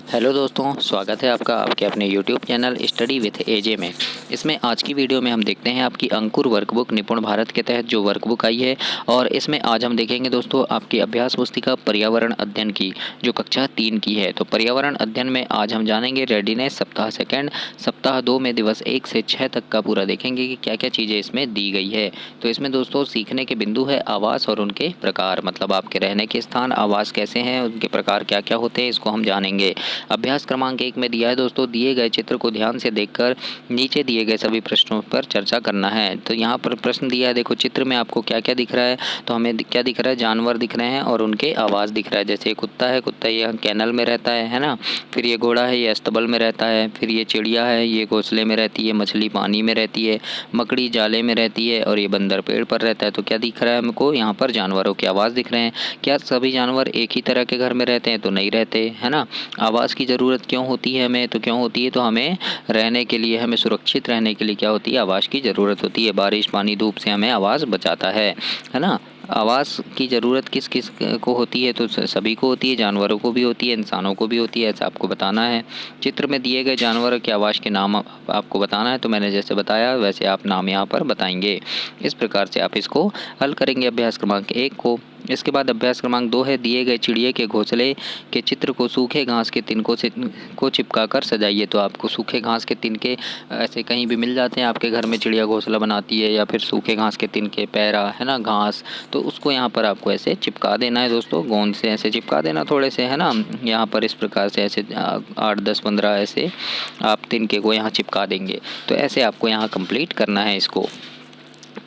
Hello दोस्तों, स्वागत है आपका आपके अपने यूट्यूब चैनल स्टडी विथ एजे में। इसमें आज की वीडियो में हम देखते हैं आपकी अंकुर वर्कबुक निपुण भारत के तहत जो वर्कबुक आई है। और इसमें आज हम देखेंगे दोस्तों आपकी अभ्यास पुस्तिका पर्यावरण अध्ययन की जो कक्षा 3 की है। तो पर्यावरण अध्ययन में आज हम जानेंगे रेडीनेस सप्ताह सेकंड, सप्ताह 2 में दिवस 1 से 6 तक का पूरा देखेंगे कि क्या क्या चीज़ें इसमें दी गई है। तो इसमें दोस्तों सीखने के बिंदु है आवास और उनके प्रकार, मतलब आपके रहने के स्थान आवास कैसे हैं, उनके प्रकार क्या क्या होते हैं, इसको हम जानेंगे। अभ्यास क्रमांक 1 में दिया है दोस्तों, दिए गए चित्र को ध्यान से देखकर नीचे दिए गए सभी प्रश्नों पर चर्चा करना है। तो यहाँ पर प्रश्न दिया है, देखो चित्र में आपको क्या क्या दिख रहा है। तो हमें क्या दिख रहा है, जानवर दिख रहे हैं और उनके आवाज़ दिख रहा है। जैसे कुत्ता है, कुत्ता ये कैनल में रहता है ना। फिर ये घोड़ा है, ये अस्तबल में रहता है। फिर ये चिड़िया है, ये घोंसले में रहती है। मछली पानी में रहती है। मकड़ी जाले में रहती है और ये बंदर पेड़ पर रहता है। तो क्या दिख रहा है हमको, यहाँ पर जानवरों की आवाज़ दिख रहे हैं। क्या सभी जानवर एक ही तरह के घर में रहते हैं, तो नहीं रहते, है ना। आवास की ज़रूरत क्यों होती है हमें, तो क्यों होती है, तो हमें रहने के लिए, हमें सुरक्षित रहने के लिए क्या होती है, आवास की ज़रूरत होती है। बारिश पानी धूप से हमें आवाज़ बचाता है ना। आवास की ज़रूरत किस किस को होती है, तो सभी को होती है, जानवरों को भी होती है, इंसानों को भी होती है, ऐसा आपको बताना है। चित्र में दिए गए जानवरों के आवास के नाम आपको बताना है। तो मैंने जैसे बताया वैसे आप नाम यहाँ पर बताएंगे। इस प्रकार से आप इसको हल करेंगे अभ्यास क्रमांक 1 को। इसके बाद अभ्यास क्रमांक 2 है, दिए गए चिड़िया के घोंसले के चित्र को सूखे घास के तिनकों से को चिपका कर सजाइए। तो आपको सूखे घास के तिनके ऐसे कहीं भी मिल जाते हैं, आपके घर में चिड़िया घोंसला बनाती है, या फिर सूखे घास के तिनके पैरा है ना, घास, तो उसको यहाँ पर आपको ऐसे चिपका देना है दोस्तों, गोंद से ऐसे चिपका देना थोड़े से, है ना। यहाँ पर इस प्रकार से ऐसे 8 10 15 ऐसे आप तिनके को यहाँ चिपका देंगे। तो ऐसे आपको यहाँ कंप्लीट करना है इसको।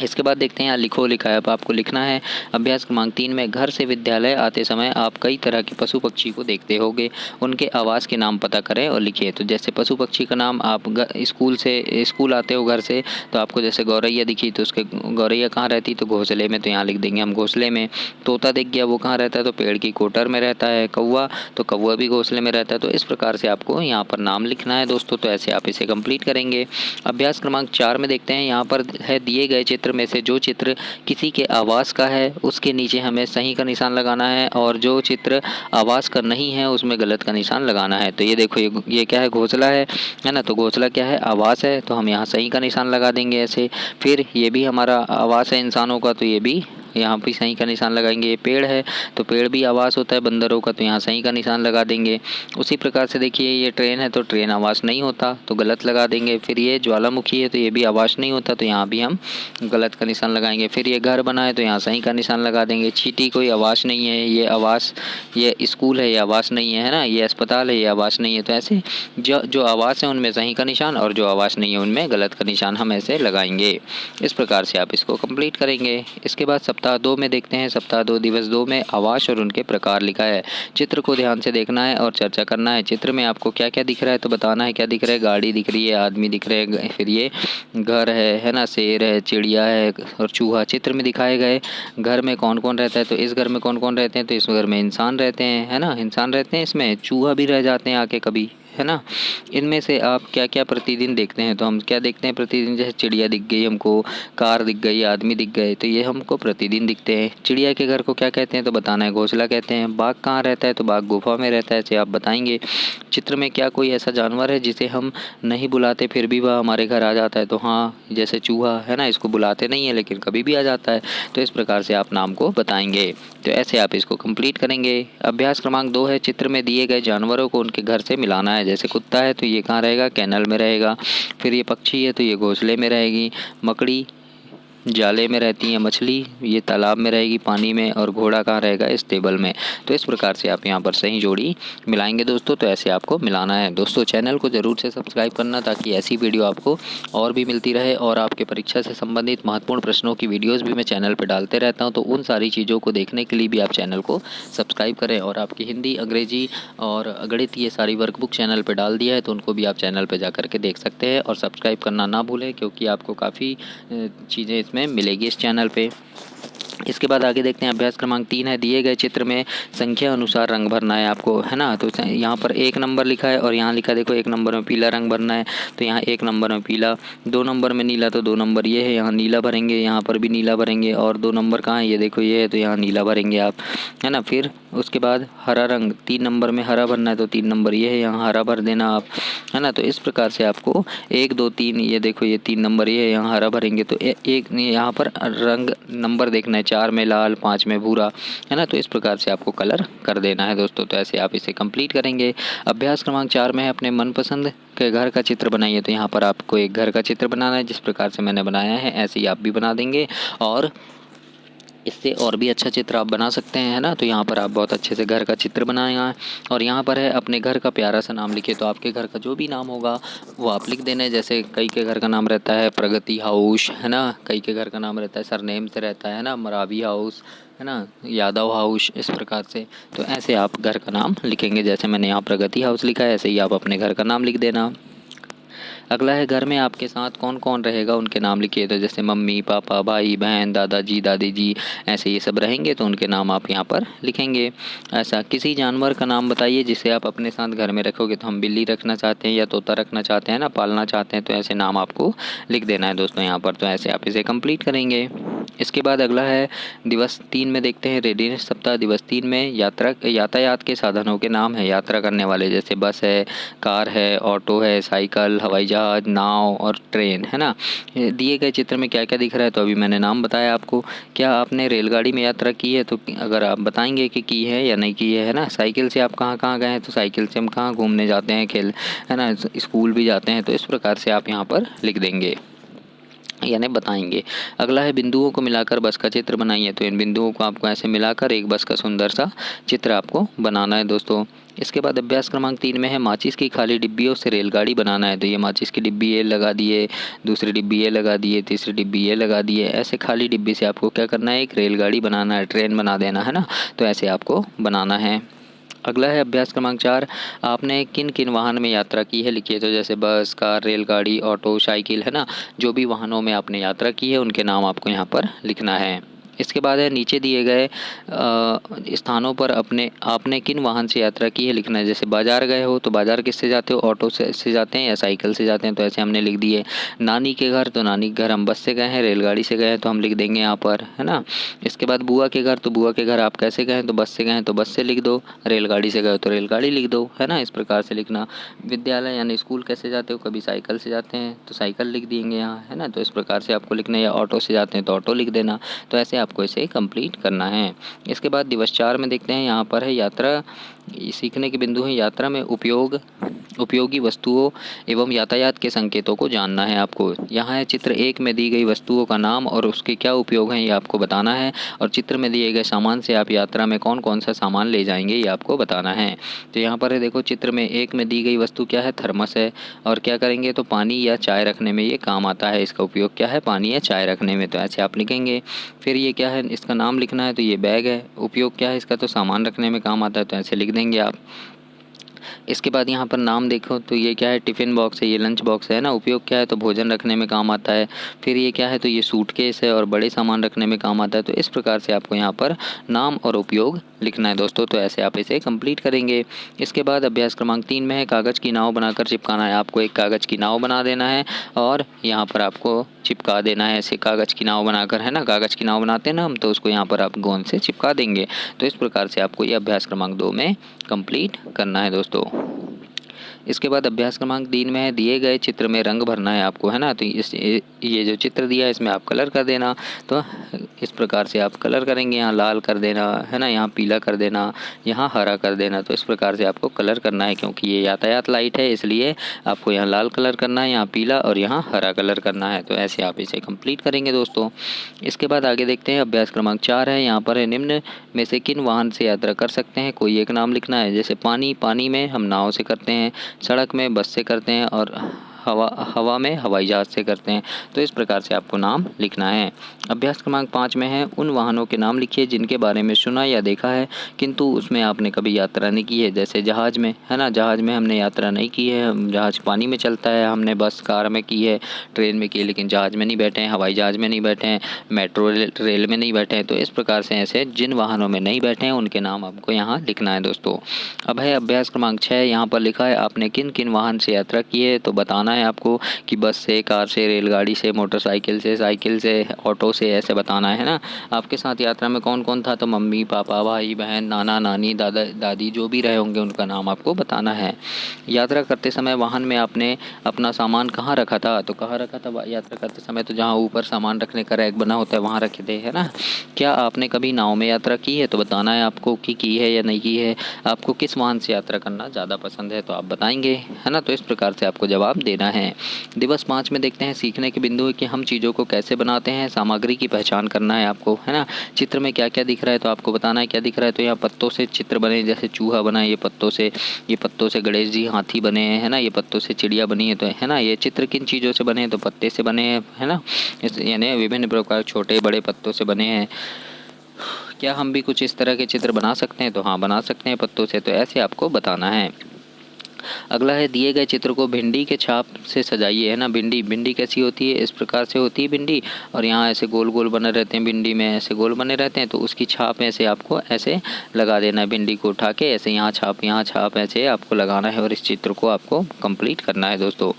इसके बाद देखते हैं यहाँ लिखो लिखा है। अब आपको लिखना है अभ्यास क्रमांक 3 में, घर से विद्यालय आते समय आप कई तरह के पशु पक्षी को देखते होंगे, उनके आवास के नाम पता करें और लिखिए। तो जैसे पशु पक्षी का नाम, आप स्कूल आते हो घर से, तो आपको जैसे गौरैया दिखी, तो उसके गौरैया कहाँ रहती, तो घोंसले में, तो यहाँ लिख देंगे हम घोंसले में। तोता दिख गया, वो कहाँ रहता है, तो पेड़ की कोटर में रहता है। कौवा, तो कौवा भी घोंसले में रहता है। तो इस प्रकार से आपको यहाँ पर नाम लिखना है दोस्तों। तो ऐसे आप इसे कंप्लीट करेंगे। अभ्यास क्रमांक 4 में देखते हैं, यहाँ पर है दिए गए चित्र में से जो चित्र किसी के आवास का है उसके नीचे हमें सही का निशान लगाना है, और जो चित्र आवास का नहीं है उसमें गलत का निशान लगाना है। तो ये देखो, ये क्या है, घोंसला है ना। तो घोंसला क्या है, आवास है, तो हम यहाँ सही का निशान लगा देंगे ऐसे। फिर ये भी हमारा आवास है इंसानों का, तो ये भी यहाँ भी सही का निशान लगाएंगे। पेड़ है, तो पेड़ भी आवास होता है बंदरों का, तो यहाँ सही का निशान लगा देंगे। उसी प्रकार से देखिए, ये ट्रेन है, तो ट्रेन आवास नहीं होता, तो गलत लगा देंगे। फिर ये ज्वालामुखी है, तो ये भी आवास नहीं होता, तो यहाँ भी हम गलत का निशान लगाएंगे। फिर ये घर बना है, तो यहाँ सही का निशान लगा देंगे। चींटी कोई आवास नहीं है, ये आवास, ये स्कूल है, ये आवास नहीं है ना। ये अस्पताल है, ये आवास नहीं है। तो ऐसे जो जो आवास है उनमें सही का निशान, और जो आवास नहीं है उनमें गलत का निशान हम ऐसे लगाएंगे। इस प्रकार से आप इसको कंप्लीट करेंगे। इसके बाद सप्ताह 2 में देखते हैं। सप्ताह 2 दिवस 2 में आवास और उनके प्रकार लिखा है। चित्र को ध्यान से देखना है और चर्चा करना है। चित्र में आपको क्या क्या दिख रहा है, तो बताना है क्या दिख रहा है। गाड़ी दिख रही है, आदमी दिख रहे हैं, फिर ये घर है ना, शेर है, चिड़िया है और चूहा चित्र में दिखाए गए। घर में कौन कौन रहता है, तो इस घर में कौन कौन रहते हैं, तो इस घर में इंसान रहते हैं, है ना, इंसान रहते हैं। इसमें चूहा भी रह जाते हैं आके कभी, है ना। इनमें से आप क्या क्या प्रतिदिन देखते हैं, तो हम क्या देखते हैं प्रतिदिन, जैसे चिड़िया दिख गई हमको, कार दिख गई, आदमी दिख गए, तो ये हमको प्रतिदिन दिखते हैं। चिड़िया के घर को क्या कहते हैं, तो बताना है घोंसला कहते हैं। बाघ कहाँ रहता है, तो बाघ गुफा में रहता है, ऐसे आप बताएंगे। चित्र में क्या कोई ऐसा जानवर है जिसे हम नहीं बुलाते फिर भी वह हमारे घर आ जाता है, तो हाँ, जैसे चूहा है ना, इसको बुलाते नहीं है लेकिन कभी भी आ जाता है। तो इस प्रकार से आप नाम को बताएंगे। तो ऐसे आप इसको कंप्लीट करेंगे। अभ्यास क्रमांक 2 है, चित्र में दिए गए जानवरों को उनके घर से मिलाना है। जैसे कुत्ता है, तो ये कहाँ रहेगा, कैनल में रहेगा। फिर ये पक्षी है, तो ये घोंसले में रहेगी। मकड़ी जाले में रहती है। मछली ये तालाब में रहेगी, पानी में। और घोड़ा कहाँ रहेगा, इस टेबल में। तो इस प्रकार से आप यहाँ पर सही जोड़ी मिलाएंगे दोस्तों। तो ऐसे आपको मिलाना है दोस्तों। चैनल को ज़रूर से सब्सक्राइब करना, ताकि ऐसी वीडियो आपको और भी मिलती रहे। और आपके परीक्षा से संबंधित महत्वपूर्ण प्रश्नों की वीडियोज़ भी मैं चैनल पर डालते रहता हूँ, तो उन सारी चीज़ों को देखने के लिए भी आप चैनल को सब्सक्राइब करें। और आपकी हिंदी, अंग्रेजी और गणित ये सारी वर्कबुक चैनल पर डाल दिया है, तो उनको भी आप चैनल पर जा करके देख सकते हैं। और सब्सक्राइब करना ना भूलें, क्योंकि आपको काफ़ी चीज़ें इसमें मिलेगी इस चैनल पे। इसके बाद आगे देखते हैं अभ्यास क्रमांक 3 है, दिए गए चित्र में संख्या अनुसार रंग भरना है आपको, है ना। तो यहाँ पर 1 नंबर लिखा है और यहाँ लिखा देखो 1 नंबर में पीला रंग भरना है, तो यहाँ 1 नंबर में पीला, 2 नंबर में नीला, तो 2 नंबर ये है, यहाँ नीला भरेंगे, यहाँ पर भी नीला भरेंगे, और 2 नंबर कहाँ है, ये देखो ये है, तो यहाँ नीला भरेंगे आप, है ना। फिर उसके बाद हरा रंग 3 नंबर में हरा भरना है, तो 3 नंबर ये है, यहाँ हरा भर देना आप, है ना। तो इस प्रकार से आपको 1 2 3, ये देखो ये 3 नंबर ये है, यहाँ हरा भरेंगे, तो एक यहाँ पर रंग नंबर देखना है, 4 में लाल, 5 में भूरा, है ना। तो इस प्रकार से आपको कलर कर देना है दोस्तों। तो ऐसे आप इसे कंप्लीट करेंगे। अभ्यास क्रमांक 4 में है अपने मनपसंद के घर का चित्र बनाइए। तो यहाँ पर आपको एक घर का चित्र बनाना है, जिस प्रकार से मैंने बनाया है ऐसे ही आप भी बना देंगे, और इससे और भी अच्छा चित्र आप बना सकते हैं, है ना। तो यहाँ पर आप बहुत अच्छे से घर का चित्र बनाएगा, और यहाँ पर है अपने घर का प्यारा सा नाम लिखिए। तो आपके घर का जो भी नाम होगा वो आप लिख देना है। जैसे कई के घर का नाम रहता है प्रगति हाउस, है ना, कई के घर का नाम रहता है सरनेम से रहता है ना, मरावी हाउस, है ना, यादव हाउस, इस प्रकार से। तो ऐसे आप घर का नाम लिखेंगे, जैसे मैंने यहाँ प्रगति हाउस लिखा है ऐसे ही आप अपने घर का नाम लिख देना। अगला है घर में आपके साथ कौन कौन रहेगा उनके नाम लिखिए। तो जैसे मम्मी पापा भाई बहन दादाजी दादी जी ऐसे ये सब रहेंगे, तो उनके नाम आप यहाँ पर लिखेंगे। ऐसा किसी जानवर का नाम बताइए जिसे आप अपने साथ घर में रखोगे। तो हम बिल्ली रखना चाहते हैं या तोता रखना चाहते हैं ना, पालना चाहते हैं, तो ऐसे नाम आपको लिख देना है दोस्तों यहाँ पर। तो ऐसे आप इसे कंप्लीट करेंगे। इसके बाद अगला है दिवस 3 में देखते हैं रेडीनेस सप्ताह। दिवस 3 में यातायात के साधनों के नाम है यात्रा करने वाले, जैसे बस है, कार है, ऑटो है, साइकिल, हवाई जहाज, नाव और ट्रेन, है ना। दिए गए चित्र में क्या क्या दिख रहा है, तो अभी मैंने नाम बताया आपको। क्या आपने रेलगाड़ी में यात्रा की है, तो अगर आप बताएंगे कि की है या नहीं की है ना। साइकिल से आप कहाँ कहाँ गए हैं, तो साइकिल से हम कहाँ घूमने जाते हैं, खेल, है ना, स्कूल भी जाते हैं। तो इस प्रकार से आप यहाँ पर लिख देंगे, यानी बताएंगे। अगला है बिंदुओं को मिलाकर बस का चित्र बनाइए। तो इन बिंदुओं को आपको ऐसे मिलाकर एक बस का सुंदर सा चित्र आपको बनाना है दोस्तों। इसके बाद अभ्यास क्रमांक 3 में है माचिस की खाली डिब्बियों से रेलगाड़ी बनाना है। तो ये माचिस की डिब्बी ये लगा दिए, दूसरी डिब्बी ये लगा दिए, तीसरी डिब्बी ये लगा दिए, ऐसे खाली डिब्बी से आपको क्या करना है, एक रेलगाड़ी बनाना है, ट्रेन बना देना है ना। तो ऐसे आपको बनाना है। अगला है अभ्यास क्रमांक 4, आपने किन किन वाहन में यात्रा की है लिखिए। तो जैसे बस, कार, रेलगाड़ी, ऑटो, साइकिल, है ना, जो भी वाहनों में आपने यात्रा की है उनके नाम आपको यहाँ पर लिखना है। इसके बाद है नीचे दिए गए स्थानों पर आपने किन वाहन से यात्रा की है लिखना है। जैसे बाज़ार गए हो तो बाज़ार किससे जाते हो, ऑटो से जाते हैं या साइकिल से जाते हैं, तो ऐसे हमने लिख दिए। नानी के घर, तो नानी के घर हम बस से गए हैं, रेलगाड़ी से गए हैं, तो हम लिख देंगे यहाँ पर, है ना। इसके बाद बुआ के घर, तो बुआ के घर आप कैसे गए हैं, तो बस से गए हैं, तो बस से लिख दो, रेलगाड़ी से गए हो तो रेलगाड़ी लिख दो, है ना। इस प्रकार से लिखना। विद्यालय यानी स्कूल कैसे जाते हो, कभी साइकिल से जाते हैं तो साइकिल लिख देंगे यहाँ, है ना। तो इस प्रकार से आपको लिखना है, या ऑटो से जाते हैं तो ऑटो लिख देना। तो ऐसे आपको इसे कंप्लीट करना है। इसके बाद दिवस 4 में देखते हैं, यहाँ पर है यात्रा सीखने के बिंदु हैं। यात्रा में उपयोगी वस्तुओं एवं यातायात के संकेतों को जानना है आपको। यहाँ है चित्र 1 में दी गई वस्तुओं का नाम और उसके क्या उपयोग हैं ये आपको बताना है, और चित्र में दिए गए सामान से आप यात्रा में कौन कौन सा सामान ले जाएंगे ये आपको बताना है। तो यहाँ पर है देखो चित्र में 1 में दी गई वस्तु क्या है, थर्मस है, और क्या करेंगे, तो पानी या चाय रखने में ये काम आता है। इसका उपयोग क्या है, पानी या चाय रखने में, तो ऐसे आप लिखेंगे। फिर ये क्या है, इसका नाम लिखना है, तो ये बैग है, उपयोग क्या है इसका, तो सामान रखने में काम आता है, तो ऐसे लिख देंगे आप। इसके बाद यहाँ पर नाम देखो, तो ये क्या है, टिफ़िन बॉक्स है, ये लंच बॉक्स है ना, उपयोग क्या है, तो भोजन रखने में काम आता है। फिर ये क्या है, तो ये सूटकेस है और बड़े सामान रखने में काम आता है। तो इस प्रकार से आपको यहाँ पर नाम और उपयोग लिखना है दोस्तों। तो ऐसे आप इसे कंप्लीट करेंगे। इसके बाद अभ्यास क्रमांक 3 में है कागज़ की नाव बनाकर चिपकाना है। आपको एक कागज़ की नाव बना देना है और यहाँ पर आपको चिपका देना है, ऐसे कागज़ की नाव बनाकर, है ना। कागज़ की नाव बनाते हैं ना हम, तो उसको यहाँ पर आप गोंद से चिपका देंगे। तो इस प्रकार से आपको ये अभ्यास क्रमांक 2 में कंप्लीट करना है दोस्तों। इसके बाद अभ्यास क्रमांक 3 में है दिए गए चित्र में रंग भरना है आपको, है ना। तो ये जो चित्र दिया है इसमें आप कलर कर देना। तो इस प्रकार से आप कलर करेंगे, यहाँ लाल कर देना, है ना, यहाँ पीला कर देना, यहाँ हरा कर देना। तो इस प्रकार से आपको कलर करना है, क्योंकि ये यातायात लाइट है इसलिए आपको यहाँ लाल कलर करना है, यहाँ पीला और यहाँ हरा कलर करना है। तो ऐसे आप इसे कंप्लीट करेंगे दोस्तों। इसके बाद आगे देखते हैं अभ्यास क्रमांक 4 है, यहाँ पर है निम्न में से किन वाहन से यात्रा कर सकते हैं, कोई एक नाम लिखना है। जैसे पानी में हम नाव से करते हैं, सड़क में बस से करते हैं, और हवा में हवाई जहाज़ से करते हैं। तो इस प्रकार से आपको नाम लिखना है। अभ्यास क्रमांक 5 में है, उन वाहनों के नाम लिखिए जिनके बारे में सुना या देखा है किंतु उसमें आपने कभी यात्रा नहीं की है। जैसे जहाज़ में, है ना, जहाज़ में हमने यात्रा नहीं की है, जहाज़ पानी में चलता है, हमने बस कार में की है, ट्रेन में की है, लेकिन जहाज़ में नहीं बैठे हैं, हवाई जहाज़ में नहीं बैठे हैं, मेट्रो रेल में नहीं बैठे हैं। तो इस प्रकार से ऐसे जिन वाहनों में नहीं बैठे हैं उनके नाम आपको यहाँ लिखना है दोस्तों। अब है अभ्यास क्रमांक 6, यहाँ पर लिखा है आपने किन किन वाहन से यात्रा की है। तो बताना है आपको कि बस से, कार से, रेलगाड़ी से, मोटरसाइकिल से, साइकिल से, ऑटो से, ऐसे बताना है ना। आपके साथ यात्रा में कौन कौन था, तो मम्मी पापा, भाई बहन, नाना नानी, दादा दादी जो भी रहे होंगे उनका नाम आपको बताना है। यात्रा करते समय वाहन में आपने अपना सामान कहाँ रखा था, तो कहाँ रखा था यात्रा करते समय, तो जहाँ ऊपर सामान रखने का रैक बना होता है वहाँ रखे थे, है ना। क्या आपने कभी नाव में यात्रा की है, तो बताना है आपको कि की है या नहीं की है। आपको किस वाहन से यात्रा करना ज़्यादा पसंद है, तो आप बताएंगे, है ना। तो इस प्रकार से आपको जवाब देना है। दिवस 5 में देखते हैं सीखने के बिंदु है कि हम चीज़ों को कैसे बनाते हैं। सामग्री की पहचान करना है आपको, है ना। चित्र में क्या क्या दिख रहा है तो आपको बताना है क्या दिख रहा है। तो यहाँ पत्तों से चित्र बने, जैसे चूहा बना है, ये पत्तों से गणेश जी हाथी बने हैं, है ना। ये पत्तों से चिड़िया बनी है, तो है ना। ये चित्र किन चीज़ों से बने हैं, तो पत्ते से बने हैं, है ना। यानी विभिन्न प्रकार छोटे बड़े पत्तों से बने हैं। क्या हम भी कुछ इस तरह के चित्र बना सकते हैं, तो हाँ बना सकते हैं पत्तों से। तो ऐसे आपको बताना है। अगला है, दिए गए चित्र को भिंडी के छाप से सजाइए, है ना। भिंडी कैसी होती है, इस प्रकार से होती है भिंडी, और यहाँ ऐसे गोल गोल बने रहते हैं, भिंडी में ऐसे गोल बने रहते हैं। तो उसकी छाप ऐसे आपको ऐसे लगा देना है, भिंडी को उठा के ऐसे यहाँ छाप ऐसे आपको लगाना है और इस चित्र को आपको कंप्लीट करना है दोस्तों।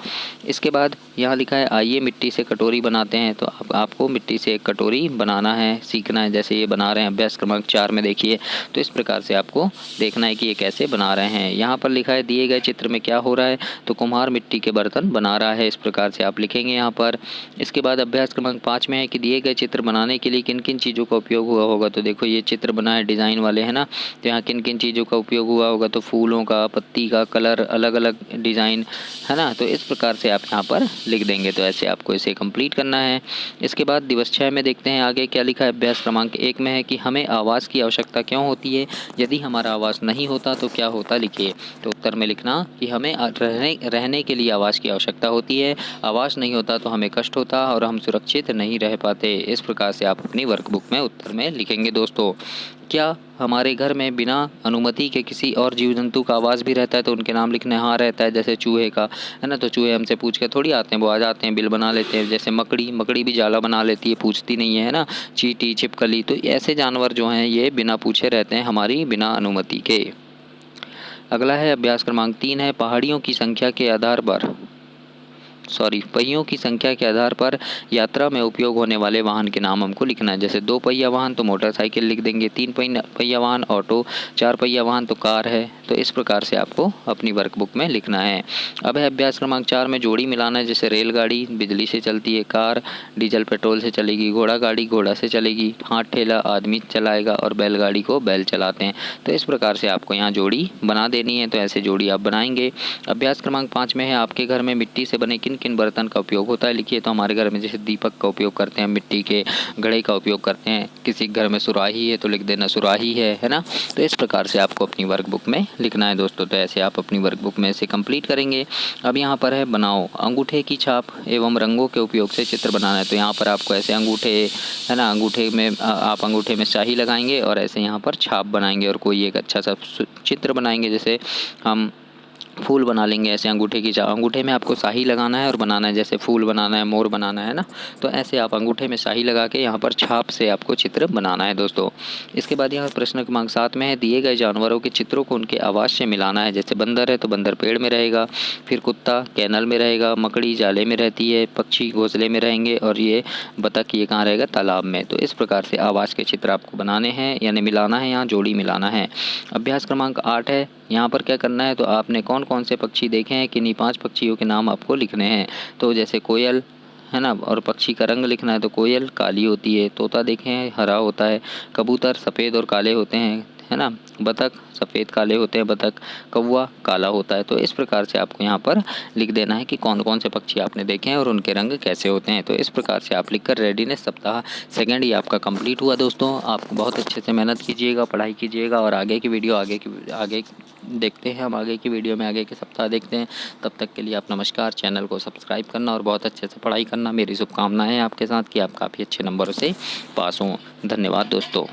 इसके बाद यहाँ लिखा है आइए मिट्टी से कटोरी बनाते हैं। तो आपको मिट्टी से एक कटोरी बनाना है, सीखना है। जैसे ये बना रहे हैं अभ्यास क्रमांक 4 में देखिए, तो इस प्रकार से आपको देखना है कि ये कैसे बना रहे हैं। यहाँ पर लिखा है दिए गए चित्र में क्या हो रहा है, तो कुम्हार मिट्टी के बर्तन बना रहा है, इस प्रकार से आप लिखेंगे यहाँ पर। इसके बाद अभ्यास क्रमांक 5 में है कि दिए गए चित्र बनाने के लिए किन किन चीज़ों का उपयोग हुआ होगा। तो देखो ये चित्र बना है डिज़ाइन वाले, है ना। तो यहाँ किन किन चीज़ों का उपयोग हुआ होगा, तो फूलों का, पत्ती का, कलर, अलग अलग डिज़ाइन, है ना। तो इस प्रकार से आप यहाँ पर लिख देंगे। तो ऐसे आपको इसे कंप्लीट करना है। इसके बाद दिवस 6 में देखते हैं आगे क्या लिखा है। अभ्यास क्रमांक 1 में है कि हमें आवास की आवश्यकता क्यों होती है, यदि हमारा आवास नहीं होता तो क्या होता, लिखिए। तो उत्तर में लिखना कि हमें रहने के लिए आवास की आवश्यकता होती है, आवास नहीं होता तो हमें कष्ट होता और हम सुरक्षित नहीं रह पाते। इस प्रकार से आप अपनी वर्कबुक में उत्तर में लिखेंगे दोस्तों। क्या हमारे घर में बिना अनुमति के किसी और जीव जंतु का आवास भी रहता है, तो उनके नाम लिखने, हाँ रहता है। जैसे चूहे का, है ना। तो चूहे हमसे पूछ के थोड़ी आते हैं, वो आ जाते हैं, बिल बना लेते हैं। जैसे मकड़ी भी जाला बना लेती है, पूछती नहीं है ना। चींटी, छिपकली, तो ऐसे जानवर जो हैं ये बिना पूछे रहते हैं हमारी बिना अनुमति के। अगला है अभ्यास क्रमांक 3 है, पहियों की संख्या के आधार पर यात्रा में उपयोग होने वाले वाहन के नाम हमको लिखना है। जैसे 2 पहिया वाहन तो मोटरसाइकिल लिख देंगे, 3 पहिया वाहन ऑटो, 4 पहिया वाहन तो कार है। तो इस प्रकार से आपको अपनी वर्कबुक में लिखना है। अब है अभ्यास क्रमांक 4 में जोड़ी मिलाना है। जैसे रेलगाड़ी बिजली से चलती है, कार डीजल पेट्रोल से चलेगी, घोड़ा गाड़ी घोड़ा से चलेगी, हाथ ठेला आदमी चलाएगा और बैलगाड़ी को बैल चलाते हैं। तो इस प्रकार से आपको यहाँ जोड़ी बना देनी है। तो ऐसे जोड़ी आप बनाएंगे। अभ्यास क्रमांक 5 में है आपके घर में मिट्टी से बने किन किन बर्तन का उपयोग होता है, लिखिए। तो हमारे घर में जैसे दीपक का उपयोग करते हैं, मिट्टी के घड़े का उपयोग करते हैं। किसी घर में सुराही है तो लिख देना सुराही है ना। तो इस प्रकार से आपको अपनी वर्कबुक में लिखना है दोस्तों। तो ऐसे आप अपनी वर्कबुक में इसे कंप्लीट करेंगे। अब यहाँ पर है बनाओ, अंगूठे की छाप एवं रंगों के उपयोग से चित्र बनाना है। तो यहाँ पर आपको ऐसे अंगूठे, है ना, अंगूठे में आप अंगूठे में स्याही लगाएंगे और ऐसे यहाँ पर छाप बनाएंगे और कोई एक अच्छा सा चित्र बनाएंगे। जैसे हम फूल बना लेंगे ऐसे अंगूठे में आपको स्याही लगाना है और बनाना है। जैसे फूल बनाना है, मोर बनाना है ना। तो ऐसे आप अंगूठे में स्याही लगा के यहाँ पर छाप से आपको चित्र बनाना है दोस्तों। इसके बाद यहाँ प्रश्न क्रमांक 7 में है दिए गए जानवरों के चित्रों को उनके आवास से मिलाना है। जैसे बंदर है तो बंदर पेड़ में रहेगा, फिर कुत्ता कैनल में रहेगा, मकड़ी जाले में रहती है, पक्षी घोंसले में रहेंगे और ये बतख ये कहाँ रहेगा, तालाब में। तो इस प्रकार से आवास के चित्र आपको बनाने हैं, यानी मिलाना है, यहाँ जोड़ी मिलाना है। अभ्यास क्रमांक 8 है, यहाँ पर क्या करना है, तो आपने कौन कौन से पक्षी देखे हैं, किन्हीं 5 पक्षियों के नाम आपको लिखने हैं। तो जैसे कोयल, है ना, और पक्षी का रंग लिखना है। तो कोयल काली होती है, तोता देखें हैं हरा होता है, कबूतर सफ़ेद और काले होते हैं, है ना, बतख सफ़ेद काले होते हैं, बतख, कौवा काला होता है। तो इस प्रकार से आपको यहाँ पर लिख देना है कि कौन कौन से पक्षी आपने देखे हैं और उनके रंग कैसे होते हैं। तो इस प्रकार से आप लिखकर रेडीनेस सप्ताह सेकंड ये आपका कंप्लीट हुआ दोस्तों। आप बहुत अच्छे से मेहनत कीजिएगा, पढ़ाई कीजिएगा और आगे की वीडियो आगे देखते हैं हम, आगे की वीडियो में आगे के सप्ताह देखते हैं। तब तक के लिए आप नमस्कार, चैनल को सब्सक्राइब करना और बहुत अच्छे से पढ़ाई करना। मेरी शुभकामनाएं आपके साथ कि आप काफ़ी अच्छे नंबरों से पास हों। धन्यवाद दोस्तों।